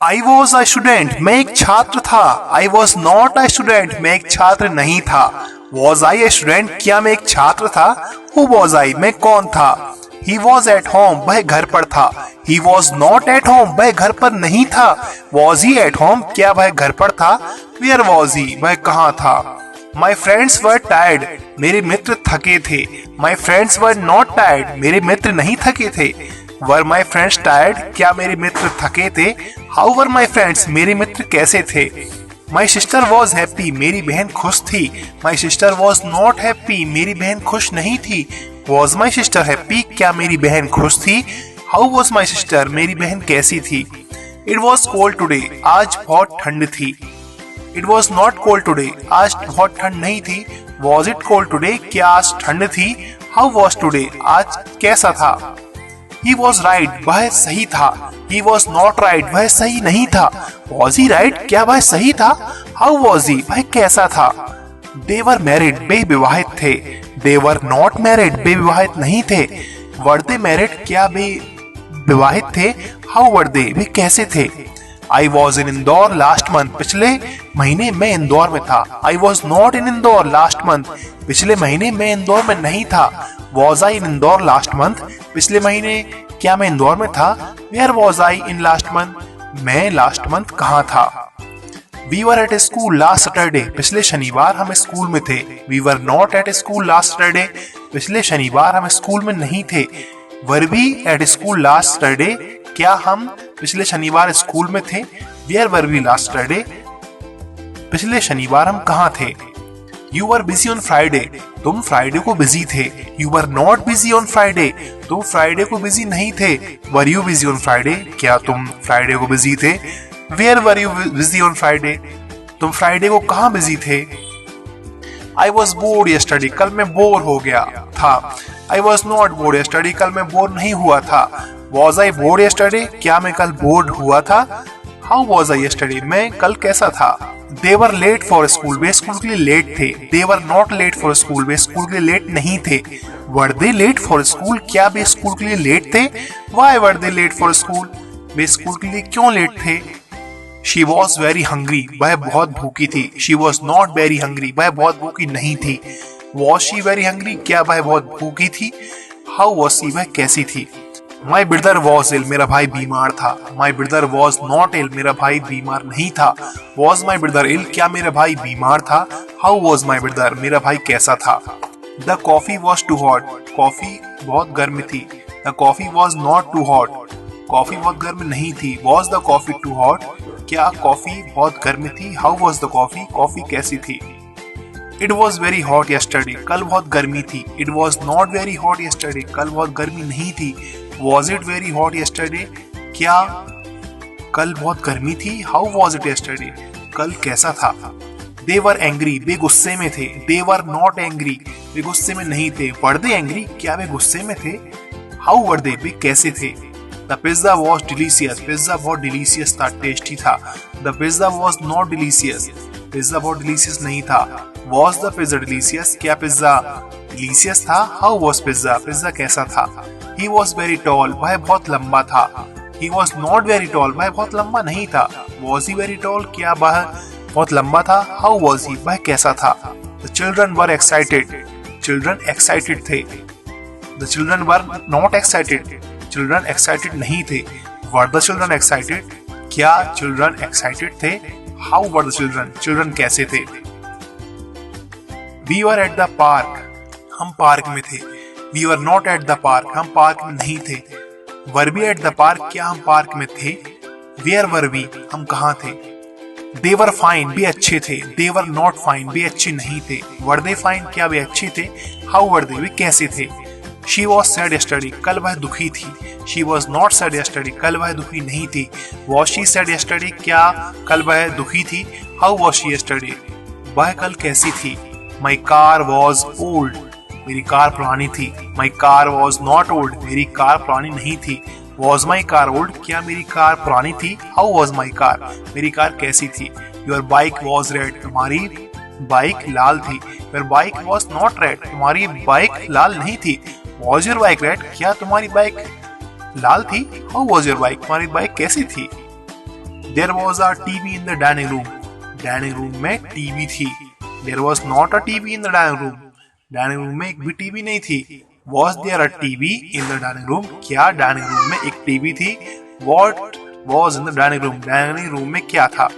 I was a student, मैं एक छात्र था। I was not a student, मैं एक छात्र नहीं था। वॉज आई ए स्टूडेंट, क्या मैं एक छात्र था। हु वॉज आई, मैं कौन था। ही वॉज एट होम, वह घर पर था। He was not at home, वह घर पर नहीं था। वॉज ही एट होम, क्या वह घर पर था। वेयर वॉज ही, वह कहाँ था। माई फ्रेंड्स वर टायर्ड, मेरे मित्र थके थे। My friends were not tired, मेरे मित्र नहीं थके थे। वर माई फ्रेंड्स टायर्ड, क्या मेरे मित्र थके थे। हाउ वर माई फ्रेंड्स, मेरे मित्र कैसे थे। माई सिस्टर वॉज हैप्पी, मेरी बहन खुश थी। My sister was not happy, मेरी बहन खुश नहीं थी। वॉज माई सिस्टर हैप्पी, क्या मेरी बहन खुश थी। हाउ वॉज माई सिस्टर, मेरी बहन कैसी थी। इट वॉज कोल्ड टूडे, आज बहुत ठंड थी। It was not cold today, आज बहुत ठंड नहीं थी। वॉज इट कोल्ड टूडे, क्या आज ठंड थी। हाउ वॉज टूडे, आज कैसा था। He was right, वह सही था। He was not right, वह सही नहीं था। Was he right, क्या वह सही था। How was he, वह कैसा था। They were married, वे विवाहित थे। They were not married, वे विवाहित नहीं थे। Were they married, क्या वे विवाहित थे। How were they, वे कैसे थे। I was in Indore last month, पिछले महीने मैं इंदौर में था। I was not in Indore last month, पिछले महीने मैं इंदौर में नहीं था। Was I in Indore last month, पिछले महीने क्या मैं इंदौर में था। Where was I in last month, मैं लास्ट मंथ कहाँ था। We were at school last Saturday, पिछले शनिवार हम स्कूल में थे। We were not at school last Saturday, पिछले शनिवार हम स्कूल में नहीं थे। Were we at school last Saturday, क्या हम पिछले शनिवार स्कूल में थे। Where were we last Saturday, पिछले शनिवार हम कहाँ थे। You were busy on Friday, तुम फ्राइडे को बिजी थे। You were not busy on Friday, तुम फ्राइडे को बिजी नहीं थे। Were you busy on Friday, क्या तुम फ्राइडे को बिजी थे। Where were you busy on Friday, तुम फ्राइडे को कहाँ बिजी थे। I was bored yesterday, कल मैं बोर हो गया था। I was not bored yesterday, कल मैं बोर नहीं हुआ था। Was I bored yesterday, क्या मैं कल बोर्ड हुआ था। How was I yesterday, मैं कल कैसा था। They were late for school, way school के लिए लेट थे। They were not late for school, way school के लिए लेट नहीं थे। Were they late for school, क्या वे स्कूल के लिए लेट थे। Why were they late for school, way school के लिए क्यों लेट थे। She was very hungry, वह बहुत भूखी थी। She was not very hungry, वह बहुत भूखी नहीं थी। Was she very hungry, क्या वह बहुत भूखी थी। How was she, वह कैसी थी। My brother was ill, मेरा भाई बीमार था। My brother was not ill, मेरा भाई बीमार नहीं था। Was my brother ill, क्या मेरा भाई बीमार था। How was my brother, मेरा भाई कैसा था। The coffee was too hot, coffee बहुत गर्म थी। The coffee was not too hot, coffee बहुत गर्म नहीं थी। Was the coffee too hot, क्या कॉफी बहुत गर्म थी। How was the coffee, coffee कैसी थी। It was very hot yesterday, कल बहुत गर्मी थी। It was not very hot yesterday, कल बहुत गर्मी नहीं थी। Was it very hot yesterday, क्या कल बहुत गर्मी थी। How was it yesterday, कल कैसा था। They were angry, वे गुस्से में थे। They were not angry, वे गुस्से में नहीं थे। Were they angry, क्या वे गुस्से में थे। How were they, वे कैसे थे। The pizza was delicious, pizza बहुत delicious था, टेस्टी था। The pizza was not delicious, pizza बहुत delicious नहीं था। Was the pizza delicious, क्या पिज्जा delicious था। How was pizza, पिज्जा कैसा था। He was very tall, वह बहुत लंबा था। He was not very tall, वह बहुत लंबा नहीं था। Was he very tall, क्या वह बहुत लंबा था। How was he, वह कैसा था। The children were excited, children excited थे। The children were not excited, children excited नहीं थे। Were the children excited, क्या children excited थे। How were the children, children कैसे थे। We were at the park, हम पार्क में थे। We were not at the park, हम पार्क में नहीं थे। Were we at the park, क्या हम पार्क में थे। Where were we, हम कहाँ थे। They were fine, वे अच्छे थे। They were not fine, वे अच्छे नहीं थे। Were they fine, क्या वे अच्छे थे। How were they, वे कैसे थे। She was sad yesterday, कल वह दुखी थी। She was not sad yesterday, कल वह दुखी नहीं थी। Was she sad yesterday, क्या कल वह दुखी थी। How was she yesterday, वह कल कैसी थी। My car was old, मेरी कार पुरानी थी। My car was not old, मेरी कार पुरानी नहीं थी। Was my car old, क्या मेरी कार पुरानी थी। How was my car, मेरी कार कैसी थी। Your bike was red, तुम्हारी बाइक लाल थी। Your bike was not red, तुम्हारी बाइक लाल नहीं थी। Was your bike red, क्या तुम्हारी बाइक लाल थी। How was your bike, तुम्हारी बाइक कैसी थी। There was a TV in the dining room. Dining room में टीवी थी. There was not a TV in the dining room. Dining room में एक भी टीवी नहीं थी. Was there a TV in the dining room? क्या dining room में एक टीवी थी? What was in the dining room? Dining room में क्या था?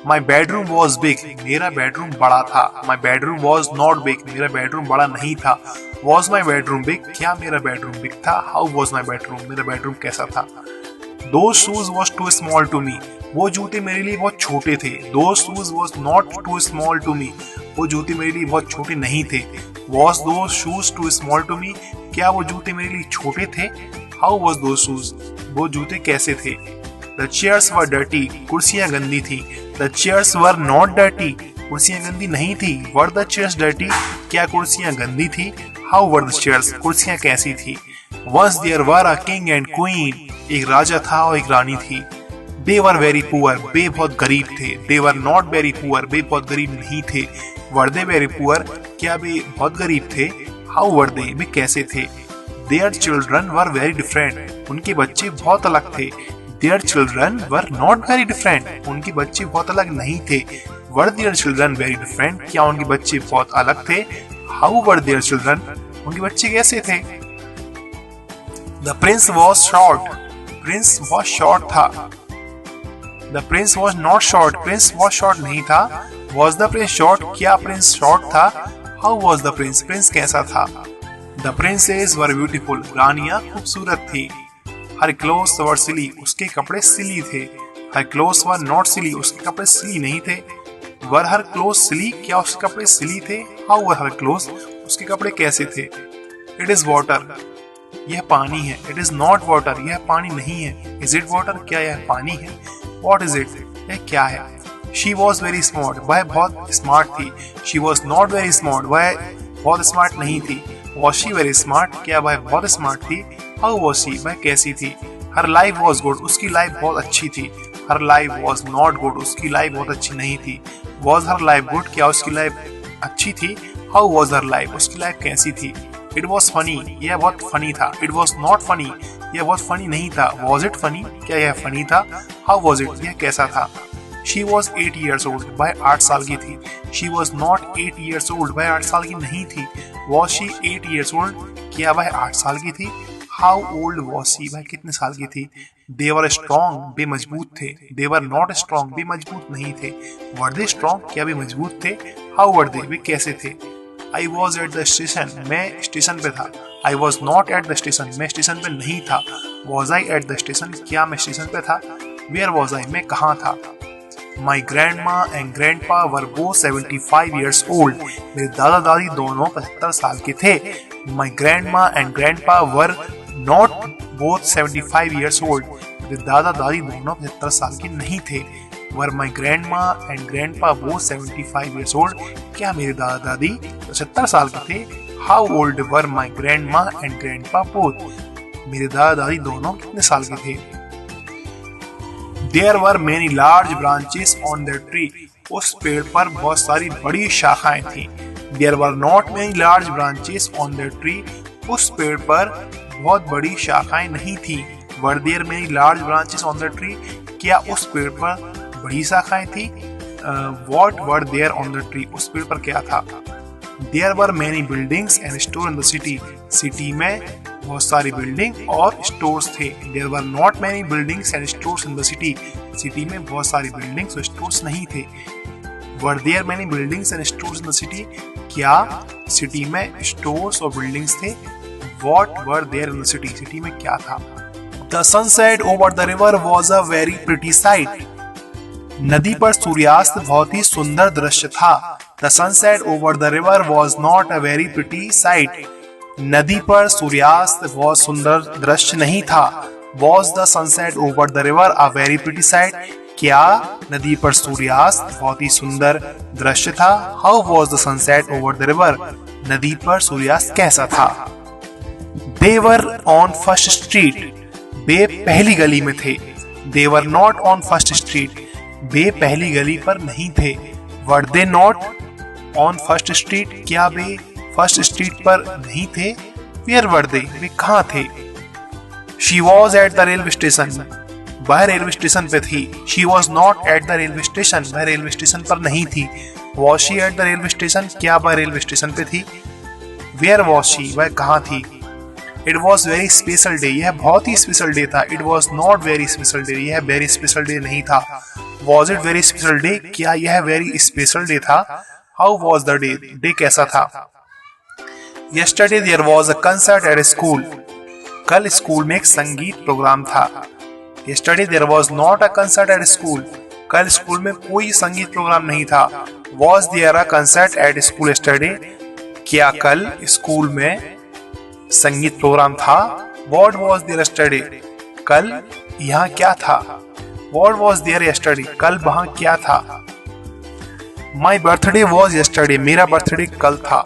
My bedroom was big. मेरा बेडरूम बड़ा था. My bedroom was not big. मेरा बेडरूम बड़ा नहीं था. Was my bedroom big? क्या मेरा बेडरूम बिग था? How was my bedroom? मेरा बेडरूम कैसा था? Those shoes was too small to me. वो जूते मेरे लिए बहुत छोटे थे. Those shoes was not too small to me. वो जूते मेरे लिए बहुत छोटे नहीं थे. Was those shoes too small to me? क्या वो जूते मेरे लिए छोटे थे? How was those shoes? वो जूते कैसे थे? The chairs were dirty. कुर्सियां गंदी थी. The chairs were not dirty. कुर्सियां गंदी नहीं थी. Were the chairs dirty? क्या कुर्सियां गंदी थी? How were the chairs? कुर्सियां कैसी थी? Once there were a king and queen. एक राजा था और एक रानी थी. They were very poor. वे बहुत गरीब थे. They were not very poor. वे बहुत गरीब नहीं थे. Were they very poor? क्या वे बहुत गरीब थे? How were they? वे कैसे थे? Their children were very different. उनके बच्चे बहुत अलग थे. Their children were not very different. उनके बच्चे बहुत अलग नहीं थे. Were their children very different? क्या उनके बच्चे बहुत अलग थे? How were their children? उनके बच्चे कैसे थे? The prince was short. Prince was short था. The prince was not short. Prince was short नहीं था. Was the prince short? क्या prince short था? How was the prince? Prince कैसा था? The princesses were beautiful. रानियां खूबसूरत थी. Her clothes were silly. उसके कपड़े silly थे. Her clothes were not silly. उसके कपड़े silly नहीं थे. Were her clothes silly? क्या उसके कपड़े silly थे? How were her clothes? उसके कपड़े कैसे थे? It is water. यह पानी है. It is not water. यह पानी नहीं है. Is it water? क्या यह पानी है? What is it? यह क्या है? She was very smart. वह बहुत स्मार्ट थी. She was not very smart. वह बहुत स्मार्ट नहीं थी. Was she very smart? क्या वह बहुत स्मार्ट थी? How was she? वह कैसी थी? Her life was good. उसकी लाइफ बहुत अच्छी थी. Her life was not good. उसकी लाइफ बहुत अच्छी नहीं थी. Was her life good? क्या उसकी लाइफ अच्छी थी? How was her life? उसकी लाइफ कैसी थी? It was funny. यह बहुत फनी था. It was not funny. यह बहुत फनी नहीं था. Was it funny? क्या यह फनी था? How was it? यह कैसा था? She was 8 years old. वह 8 साल की थी. She was not 8 years old. वह 8 साल की नहीं थी. Was she 8 years old? क्या वह 8 साल की थी? How old was she? वह कितने साल की थी? They were strong. वे मजबूत थे. They were not strong. वे मजबूत नहीं थे. Were they strong? क्या वे मजबूत थे? How were they? वे कैसे थे? I was at the station. मैं स्टेशन पे था. I was not at the station. मैं स्टेशन पे नहीं था. Was I at the station? क्या मैं स्टेशन पे था? Where was I? मैं कहाँ था? My grandma and grandpa were both 75 years old. मेरे दादा दादी दोनों 75 साल के थे. My grandma and grandpa were not both 75 years old. मेरे दादा दादी दोनों 75 साल के नहीं थे. Were my grandma and grandpa both 75 years old? क्या मेरे दादा दादी 75 साल के थे? How old were my grandma and grandpa both? मेरे दादा दादी दोनों कितने साल के थे? There were many large branches on the tree. उस पेड़ पर बहुत सारी बड़ी शाखाएं थी. There were not many large branches on the tree. उस पेड़ पर बहुत बड़ी शाखाएं नहीं थी. Were there many large branches on the tree? क्या उस पेड़ पर बड़ी शाखाएं थी? What were there on the tree? उस पेड़ पर क्या था? There were many buildings and stores in the city. City में बहुत सारी बिल्डिंग और स्टोर्स थे. There were not many buildings and stores in the city. City में बहुत सारी बिल्डिंग्स और स्टोर्स नहीं थे. Were there many buildings and stores in the city? क्या सिटी में स्टोर्स और बिल्डिंग्स थे? What were there in the city? City में क्या था? The sunset over the river was a very pretty sight. नदी पर सूर्यास्त बहुत ही सुंदर दृश्य था. The sunset over the river was not a very pretty sight. नदी पर सूर्यास्त बहुत सुंदर दृश्य नहीं था. Was the sunset over the river a very pretty sight? क्या नदी पर सूर्यास्त बहुत ही सुंदर दृश्य था? How was the sunset over the river? नदी पर सूर्यास्त कैसा था? They were on first street. वे पहली गली में थे. They were not on first street. वे पहली गली पर नहीं थे. Were they not on first street? क्या वे फर्स्ट स्ट्रीट पर नहीं थे? Where were they? वे कहाँ थे? She was at the railway station. वह रेलवे स्टेशन पे थी। She was not at the railway station, वह रेलवे स्टेशन पर नहीं थी। Was she at the railway station, क्या वह रेलवे स्टेशन पे थी। वेयर वॉज शी, वह कहाँ थी। It was very special day, यह बहुत ही स्पेशल डे था। It was not very special day, यह वेरी स्पेशल डे नहीं था। Was it very special day, क्या यह वेरी स्पेशल डे था। How was the day, day कैसा था। Yesterday there was a concert at school, कल स्कूल में एक संगीत प्रोग्राम था। Yesterday there was not a concert at school, कल स्कूल में कोई संगीत प्रोग्राम नहीं था। Was there a concert at school yesterday, क्या कल स्कूल में संगीत प्रोग्राम था। What was there yesterday, कल यहाँ क्या था। What was there yesterday, कल वहाँ क्या था। My birthday was yesterday, मेरा बर्थडे कल था।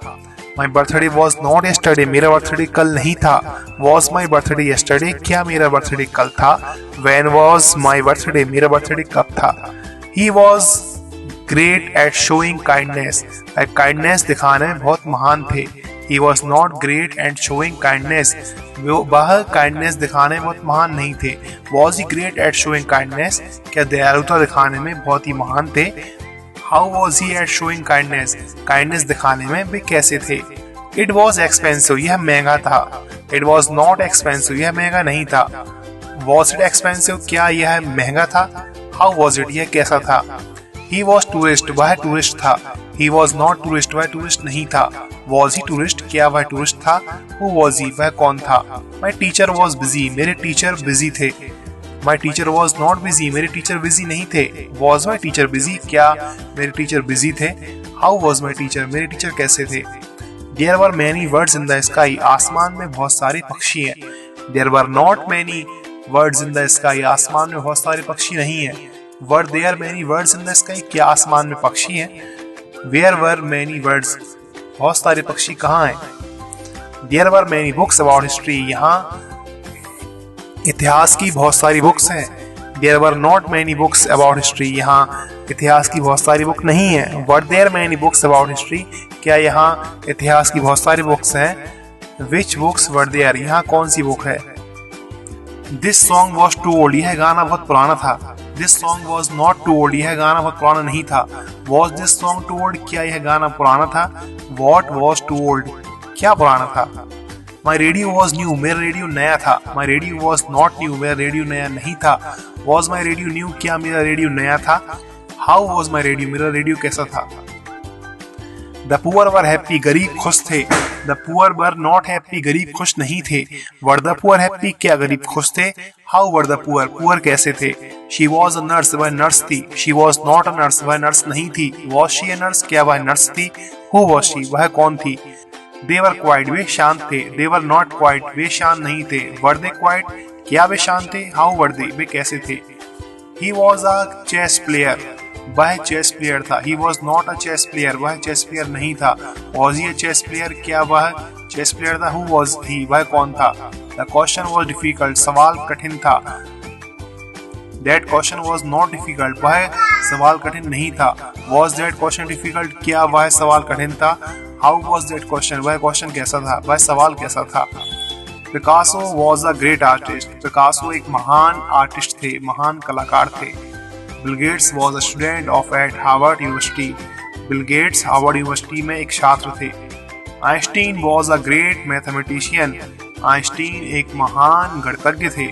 My birthday was not yesterday, मेरा बर्थडे कल नहीं था। Was my birthday yesterday, क्या मेरा बर्थडे कल था। When was my birthday, मेरा बर्थडे कब था। He was great at showing kindness, kindness दिखाने में बहुत महान थे। He was not great at showing kindness, वह kindness दिखाने में बहुत महान नहीं थे। Was he great at showing kindness, क्या दयालुता दिखाने में बहुत ही महान थे। How was he at showing kindness, kindness दिखाने में वे कैसे थे। It was expensive, यह महंगा था। It was not expensive, यह महंगा नहीं था। Was it expensive, क्या यह महंगा था। How was it, यह कैसा था। He was tourist, वह टूरिस्ट था। He was not tourist, वह टूरिस्ट नहीं था। Was he tourist, क्या वह टूरिस्ट था। Who was he, वह कौन था। My teacher was busy, मेरे टीचर बिजी थे। My teacher was not busy, मेरे टीचर बिजी नहीं थे। Was my teacher busy, क्या मेरे टीचर बिजी थे। How was my teacher, मेरे टीचर कैसे थे। There were many birds in the sky, आसमान में बहुत सारे पक्षी हैं। There were not many birds in the sky, आसमान में बहुत सारे पक्षी नहीं हैं। Were there many birds in the sky, क्या आसमान में पक्षी हैं। Where were many birds, बहुत सारे पक्षी कहाँ हैं। There were many books about history, यहाँ इतिहास की बहुत सारी बुक्स हैं। There were not many books about history, यहाँ इतिहास की बहुत सारी बुक नहीं है। Were there many books about history, क्या यहाँ इतिहास की बहुत सारी बुक्स हैं। Which books were there, यहाँ कौन सी बुक है। This song was too old, यह गाना बहुत पुराना था। This song was not too old, यह गाना बहुत पुराना नहीं था। Was this song too old, क्या यह गाना पुराना था। What was too old, क्या पुराना था। My radio was new, मेरा रेडियो नया था। My radio was not new, मेरा रेडियो नया नहीं था। Was my radio new, क्या मेरा रेडियो नया था। How was my radio, मेरा रेडियो कैसा था। The poor were happy, गरीब खुश थे। The poor were not happy, गरीब खुश नहीं थे। Were the poor happy, क्या गरीब खुश थे। How were the poor, poor कैसे थे। She was a nurse, वह नर्स थी। She was not a nurse, वह नर्स नहीं थी। Was she a nurse, क्या वह नर्स थी। Who was she, वह कौन थी। They were quiet, वे शांत थे। They were not quiet, वे शांत नहीं थे। Were they quiet, क्या वे शांत थे। How were they, वे कैसे थे। He was a chess player, वह चेस प्लेयर था। He was not a chess player, वह चेस प्लेयर नहीं था। Was he a chess player, क्या वह चेस प्लेयर था। Who was he, वह कौन था। The question was difficult, सवाल कठिन था। That question was not difficult, वह सवाल कठिन नहीं था। Was that question difficult, क्या वह सवाल कठिन था। How was that question, वह क्वेश्चन कैसा था, वह सवाल कैसा था। Picasso was a great artist, Picasso एक महान आर्टिस्ट थे, महान कलाकार थे। Bill Gates was a student of at Harvard University, Bill Gates Harvard university में एक छात्र थे। Einstein was a great mathematician, Einstein एक महान गणितज्ञ थे।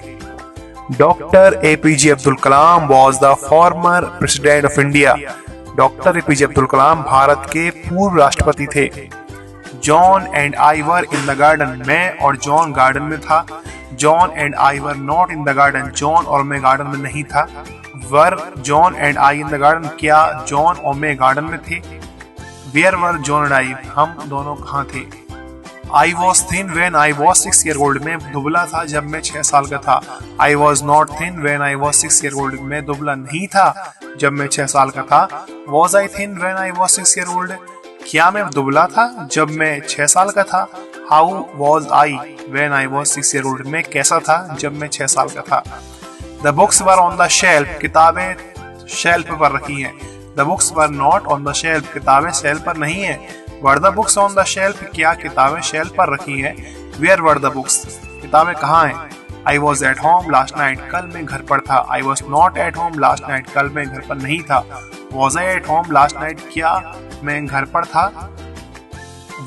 Doctor APJ Abdul Kalam was the former president of India, doctor APJ Abdul Kalam भारत के पूर्व राष्ट्रपति थे। John and I were in the garden, मैं और जॉन गार्डन में था। John and I were not in the garden, John और मैं गार्डन में नहीं था। Were John and I in the garden, क्या जॉन और मैं गार्डन में थे। वेयर वर जॉन एंड आई, हम दोनों कहाँ थे। I was thin when I was 6 year old, मैं दुबला था जब मैं 6 साल का था। I was not thin when I was 6 year old, मैं दुबला नहीं था जब मैं 6 साल का था। Was I thin when I was 6 year old, क्या मैं दुबला था जब मैं 6 साल का था। How was I when I was 6 year old, मैं कैसा था जब मैं 6 साल का था। The books were on the shelf, किताबें शेल्फ पर रखी हैं। The books were not on the shelf, किताबें शेल्फ पर नहीं है। Were the books on the shelf, क्या किताबें शेल्फ पर रखी हैं। वेयर वर द बुक्स, किताबें कहाँ हैं। I was at home last night. कल मैं घर पर था. I was not at home last night. कल मैं घर पर नहीं था. Was I at home last night? क्या मैं घर पर था?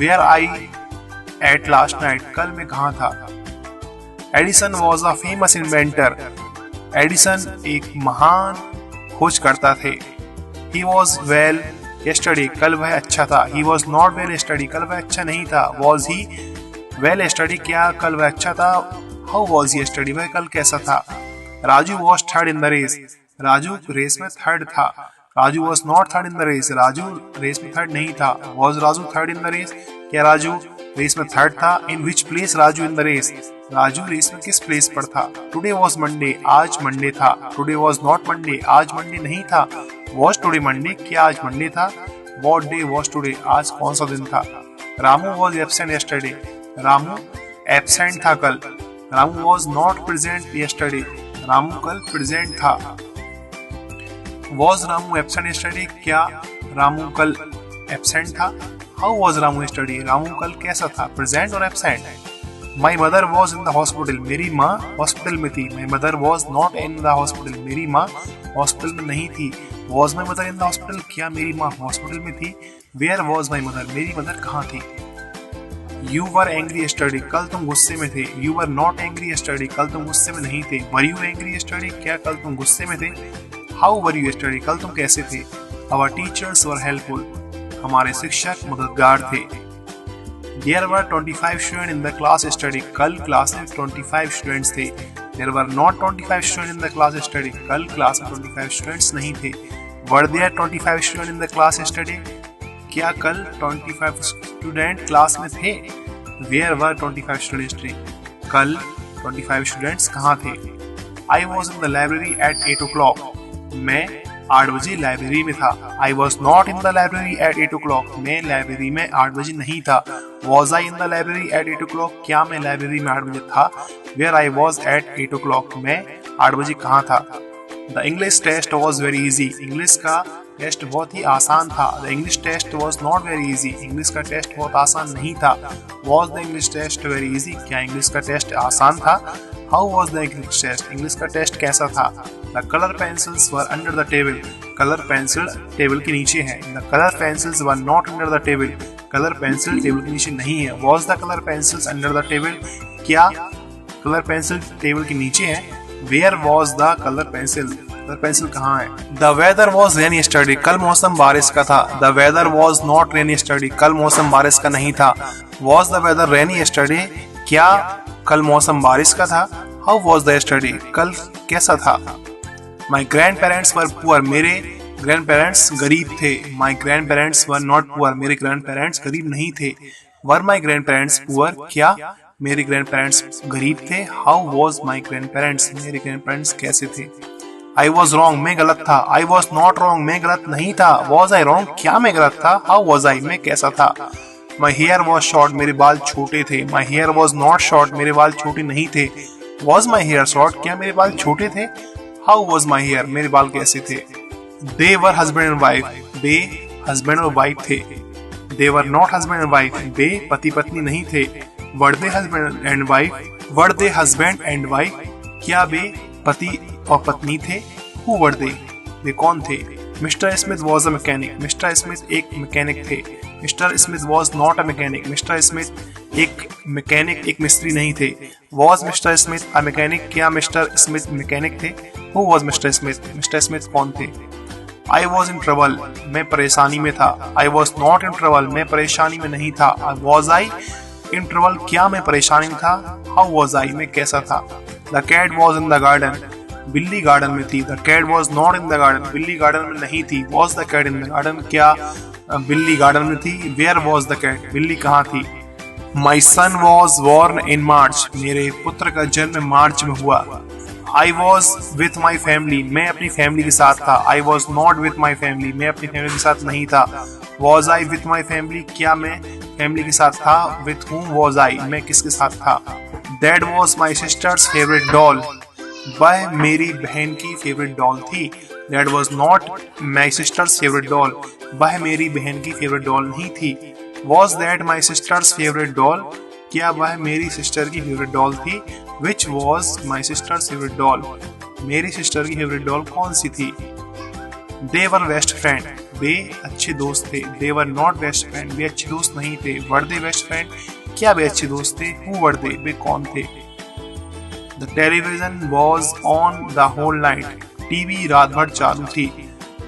Where I at last night? कल मैं कहाँ था? Edison was a famous inventor. Edison एक महान खोजकर्ता थे. He was well yesterday. कल वह अच्छा था. He was not well yesterday. कल वह अच्छा नहीं था. Was he well yesterday? क्या कल वह अच्छा था? How was he yesterday? वह कल कैसा था? Raju was third in the race. Raju race में थर्ड था. Raju was not third in the race. Raju race में थर्ड नहीं था. Was Raju third in the race? क्या राजू रेस में थर्ड था? In which place Raju in the race? Raju race में किस प्लेस पर था? Today was Monday. आज मंडे था. Today was not Monday. आज मंडे नहीं था. Was today Monday? क्या आज मंडे था? What day was today? आज कौन सा दिन था? Ramu was absent yesterday. Ramu absent था कल. Ramu was not present yesterday. Ramu कल प्रेजेंट था. Was Ramu absent yesterday? क्या रामू कल एब्सेंट था? How was Ramu yesterday? Ramu कल कैसा था? प्रेजेंट और absent. My mother was in the hospital. मेरी माँ हॉस्पिटल में थी. My mother was not in the hospital. मेरी माँ हॉस्पिटल में नहीं थी. Was my mother in the hospital? क्या मेरी माँ हॉस्पिटल में थी? Where was my mother? मेरी मदर कहाँ थी? You were angry yesterday. कल तुम गुस्से में थे. You were not angry yesterday. कल तुम गुस्से में नहीं थे. Were you angry yesterday? क्या कल तुम गुस्से में थे? How were you yesterday? कल तुम कैसे थे? Our teachers were helpful. हमारे शिक्षक मददगार थे. There were 25 students in the class yesterday. कल क्लास में 25 स्टूडेंट्स थे. There were not 25 students in the class yesterday. कल क्लास में 25 स्टूडेंट्स नहीं थे. Were there 25 students in the class yesterday? क्या कल 25 स्टूडेंट क्लास में थे? Where were 25 students today? कल 25 स्टूडेंट्स कहाँ थे? I was in the library at 8 o'clock. मैं 8 बजे लाइब्रेरी में था. I was not in the library at 8 o'clock. मैं लाइब्रेरी में 8 बजे नहीं था. Was I in the library at 8 o'clock? क्या मैं लाइब्रेरी में 8 बजे था? Where I was at 8 o'clock. मैं 8 बजे कहाँ था? The English test was very easy. English का टेस्ट बहुत ही आसान था. The English test was not very easy. English का टेस्ट बहुत आसान नहीं था. Was the English test very easy? क्या इंग्लिश का टेस्ट आसान था? How was the English test? English का टेस्ट कैसा था? The color pencils were under the table. Colour pencil table के नीचे है. The color pencils were not under the table. Colour pencil table के नीचे नहीं है. Was the color pencils under the table? क्या कलर पेंसिल टेबल के नीचे है? Where was the color pencil? Colour pencil कहाँ है? The weather was rainy yesterday. कल मौसम बारिश का था. The weather was not rainy yesterday. कल मौसम बारिश का नहीं था. Was the weather rainy yesterday? क्या कल मौसम बारिश का था? How was the yesterday? कल कैसा था? My grandparents were poor. मेरे grandparents गरीब थे. My grandparents were not poor. मेरे grandparents गरीब नहीं थे. Were my grandparents poor? क्या मेरे grandparents गरीब थे? How was my grandparents? मेरे grandparents कैसे थे? I was wrong. मैं गलत था. I was not wrong. मैं गलत नहीं था. Was I wrong? क्या मैं गलत था? How was I? मैं कैसा था? My hair was short. मेरे बाल छोटे थे. My hair was not short. मेरे बाल छोटे नहीं थे. Was my hair short? क्या मेरे बाल छोटे थे? How was my hair? मेरे बाल कैसे थे? They were husband and wife. Way husband और wife थे. They were not husband and wife. वे पति पत्नी नहीं थे. Were they husband and wife? Were they husband and wife? क्या वे पति और पत्नी थे? Who were they? वे कौन थे? Mister Smith was a mechanic. Mister Smith एक मैकेनिक थे. Mister Smith was not a mechanic. Mister Smith एक मैकेनिक एक मिस्त्री नहीं थे. Was mister Smith a mechanic. क्या मिस्टर स्मिथ मैकेनिक थे? Who was mister Smith? Mister Smith कौन थे? I was in trouble. मैं परेशानी में था. I was not in trouble. मैं परेशानी में नहीं था. Was I in trouble? क्या मैं परेशानी में था? How was I? मैं कैसा था? The cat was in the garden. बिल्ली गार्डन में थी. The cat was not in the garden. बिल्ली गार्डन में नहीं थी. Was the cat in the garden? क्या बिल्ली गार्डन में थी? Where was the cat? बिल्ली कहाँ थी? My son was born in March. मेरे पुत्र का जन्म मार्च में हुआ. I was with my family. मैं अपनी फैमिली के साथ था. I was not with my family. मैं अपनी फैमिली के साथ नहीं था. Was I with my family? क्या मैं फैमिली के साथ था? With whom was I? मैं किसके साथ था? That was my sister's favorite doll. वह मेरी बहन की फेवरेट डॉल थी. That was not my sister's favorite doll. वह मेरी बहन की फेवरेट डॉल नहीं थी. Was that my sister's favorite doll? क्या वह मेरी सिस्टर की फेवरेट डॉल थी? Which was my sisters favourite doll, मेरी सिस्टर की फेवरेट डॉल कौन सी थी। दे वर बेस्ट फ्रेंड, वे अच्छे दोस्त थे। दे वर नॉट बेस्ट फ्रेंड, वे अच्छे दोस्त नहीं थे। वर दे बेस्ट फ्रेंड, क्या वे अच्छे दोस्त थे। हु वर दे, वे कौन थे। The television was on the whole night, TV रात भर चालू थी।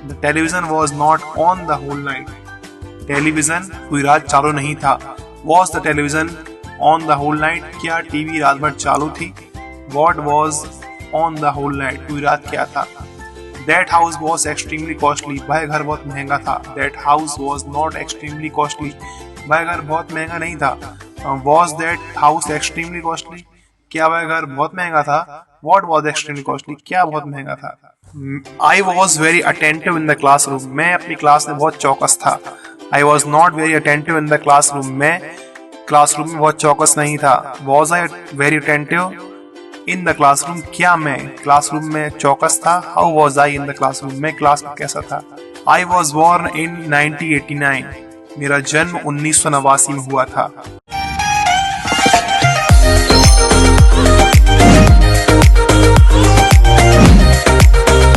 The television was not on the whole night, television पूरी रात चालू नहीं था। Was the television on the whole night, क्या टीवी रात भर चालू थी। What was on the whole night, पूरी रात क्या था। That house was extremely costly, वह घर बहुत महंगा था। That house was not extremely costly, वह घर बहुत महंगा नहीं था। Was that house extremely costly, क्या वह घर बहुत महंगा था। वॉट वॉज एक्सट्रीमली कॉस्टली, क्या बहुत महंगा था। I was very attentive in the classroom, मैं अपनी क्लास में बहुत चौकस था। I was not very attentive in the classroom, मैं क्लासरूम में बहुत चौकस नहीं था। Was I very attentive in the classroom, क्या मैं क्लासरूम में चौकस था। How was I in the classroom, मैं क्लास में कैसा था। आई वॉज बोर्न इन 1989, मेरा जन्म 1989 में हुआ था।